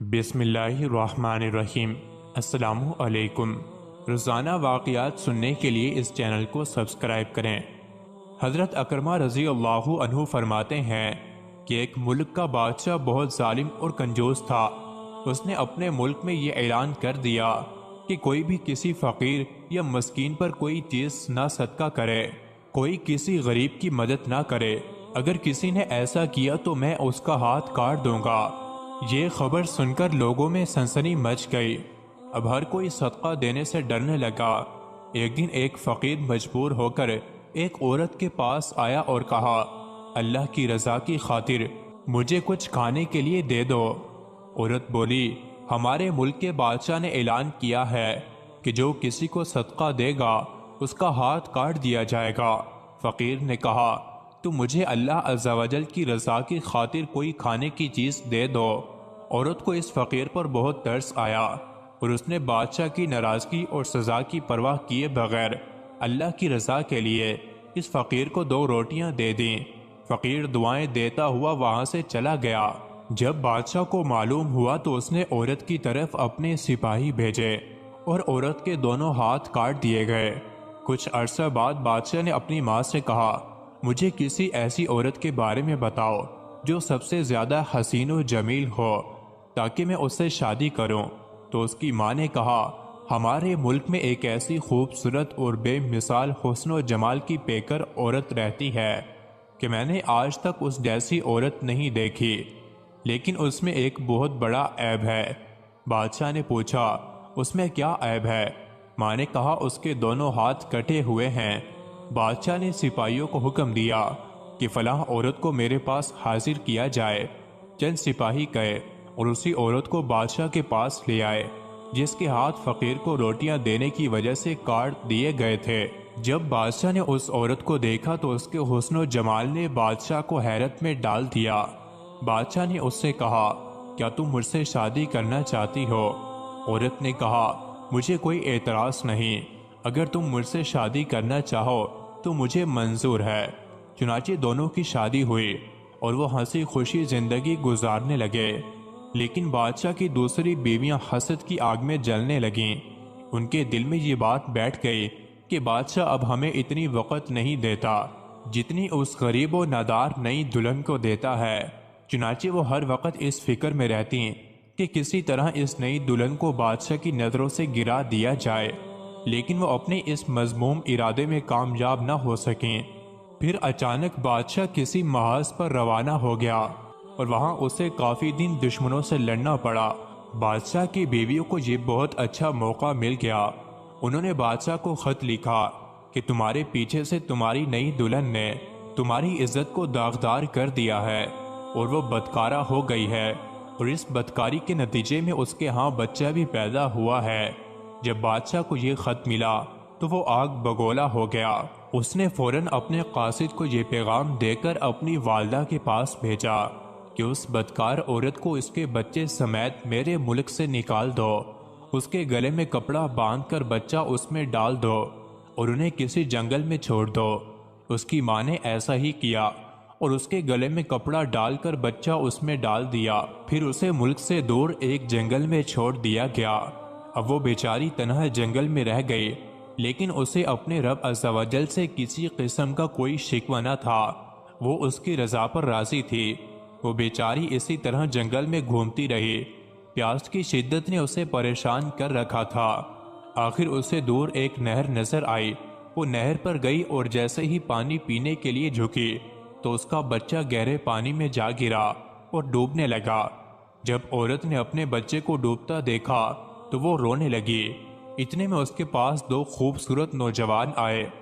بسم اللہ الرحمن الرحیم۔ السلام علیکم۔ روزانہ واقعات سننے کے لیے اس چینل کو سبسکرائب کریں۔ حضرت اکرمہ رضی اللہ عنہ فرماتے ہیں کہ ایک ملک کا بادشاہ بہت ظالم اور کنجوس تھا۔ اس نے اپنے ملک میں یہ اعلان کر دیا کہ کوئی بھی کسی فقیر یا مسکین پر کوئی چیز نہ صدقہ کرے، کوئی کسی غریب کی مدد نہ کرے۔ اگر کسی نے ایسا کیا تو میں اس کا ہاتھ کاٹ دوں گا۔ یہ خبر سن کر لوگوں میں سنسنی مچ گئی۔ اب ہر کوئی صدقہ دینے سے ڈرنے لگا۔ ایک دن ایک فقیر مجبور ہو کر ایک عورت کے پاس آیا اور کہا، اللہ کی رضا کی خاطر مجھے کچھ کھانے کے لیے دے دو۔ عورت بولی، ہمارے ملک کے بادشاہ نے اعلان کیا ہے کہ جو کسی کو صدقہ دے گا اس کا ہاتھ کاٹ دیا جائے گا۔ فقیر نے کہا، تو مجھے اللہ عز و جل کی رضا کی خاطر کوئی کھانے کی چیز دے دو۔ عورت کو اس فقیر پر بہت ترس آیا اور اس نے بادشاہ کی ناراضگی اور سزا کی پرواہ کیے بغیر اللہ کی رضا کے لیے اس فقیر کو 2 روٹیاں دے دیں۔ فقیر دعائیں دیتا ہوا وہاں سے چلا گیا۔ جب بادشاہ کو معلوم ہوا تو اس نے عورت کی طرف اپنے سپاہی بھیجے اور عورت کے دونوں ہاتھ کاٹ دیے گئے۔ کچھ عرصہ بعد بادشاہ نے اپنی ماں سے کہا، مجھے کسی ایسی عورت کے بارے میں بتاؤ جو سب سے زیادہ حسین و جمیل ہو تاکہ میں اس سے شادی کروں۔ تو اس کی ماں نے کہا، ہمارے ملک میں ایک ایسی خوبصورت اور بے مثال حسن و جمال کی پیکر عورت رہتی ہے کہ میں نے آج تک اس جیسی عورت نہیں دیکھی، لیکن اس میں ایک بہت بڑا عیب ہے۔ بادشاہ نے پوچھا، اس میں کیا عیب ہے؟ ماں نے کہا، اس کے دونوں ہاتھ کٹے ہوئے ہیں۔ بادشاہ نے سپاہیوں کو حکم دیا کہ فلاں عورت کو میرے پاس حاضر کیا جائے۔ چند سپاہی گئے اور اسی عورت کو بادشاہ کے پاس لے آئے جس کے ہاتھ فقیر کو روٹیاں دینے کی وجہ سے کاٹ دیے گئے تھے۔ جب بادشاہ نے اس عورت کو دیکھا تو اس کے حسن و جمال نے بادشاہ کو حیرت میں ڈال دیا۔ بادشاہ نے اس سے کہا، کیا تم مجھ سے شادی کرنا چاہتی ہو؟ عورت نے کہا، مجھے کوئی اعتراض نہیں، اگر تم مجھ سے شادی کرنا چاہو تو مجھے منظور ہے۔ چنانچہ دونوں کی شادی ہوئی اور وہ ہنسی خوشی زندگی گزارنے لگے۔ لیکن بادشاہ کی دوسری بیویاں حسد کی آگ میں جلنے لگیں۔ ان کے دل میں یہ بات بیٹھ گئی کہ بادشاہ اب ہمیں اتنی وقت نہیں دیتا جتنی اس غریب و نادار نئی دلہن کو دیتا ہے۔ چنانچہ وہ ہر وقت اس فکر میں رہتی کہ کسی طرح اس نئی دلہن کو بادشاہ کی نظروں سے گرا دیا جائے، لیکن وہ اپنے اس مذموم ارادے میں کامیاب نہ ہو سکیں۔ پھر اچانک بادشاہ کسی محاذ پر روانہ ہو گیا اور وہاں اسے کافی دن دشمنوں سے لڑنا پڑا۔ بادشاہ کی بیویوں کو یہ بہت اچھا موقع مل گیا۔ انہوں نے بادشاہ کو خط لکھا کہ تمہارے پیچھے سے تمہاری نئی دلہن نے تمہاری عزت کو داغدار کر دیا ہے اور وہ بدکارہ ہو گئی ہے، اور اس بدکاری کے نتیجے میں اس کے ہاں بچہ بھی پیدا ہوا ہے۔ جب بادشاہ کو یہ خط ملا تو وہ آگ بگولا ہو گیا۔ اس نے فوراً اپنے قاصد کو یہ پیغام دے کر اپنی والدہ کے پاس بھیجا کہ اس بدکار عورت کو اس کے بچے سمیت میرے ملک سے نکال دو، اس کے گلے میں کپڑا باندھ کر بچہ اس میں ڈال دو اور انہیں کسی جنگل میں چھوڑ دو۔ اس کی ماں نے ایسا ہی کیا اور اس کے گلے میں کپڑا ڈال کر بچہ اس میں ڈال دیا۔ پھر اسے ملک سے دور ایک جنگل میں چھوڑ دیا گیا۔ اب وہ بیچاری تنہا جنگل میں رہ گئی، لیکن اسے اپنے رب عز و جل سے کسی قسم کا کوئی شکوہ نہ تھا۔ وہ اس کی رضا پر راضی تھی۔ وہ بیچاری اسی طرح جنگل میں گھومتی رہی۔ پیاس کی شدت نے اسے پریشان کر رکھا تھا۔ آخر اسے دور ایک نہر نظر آئی۔ وہ نہر پر گئی اور جیسے ہی پانی پینے کے لیے جھکی تو اس کا بچہ گہرے پانی میں جا گرا اور ڈوبنے لگا۔ جب عورت نے اپنے بچے کو ڈوبتا دیکھا تو وہ رونے لگی۔ اتنے میں اس کے پاس 2 خوبصورت نوجوان آئے۔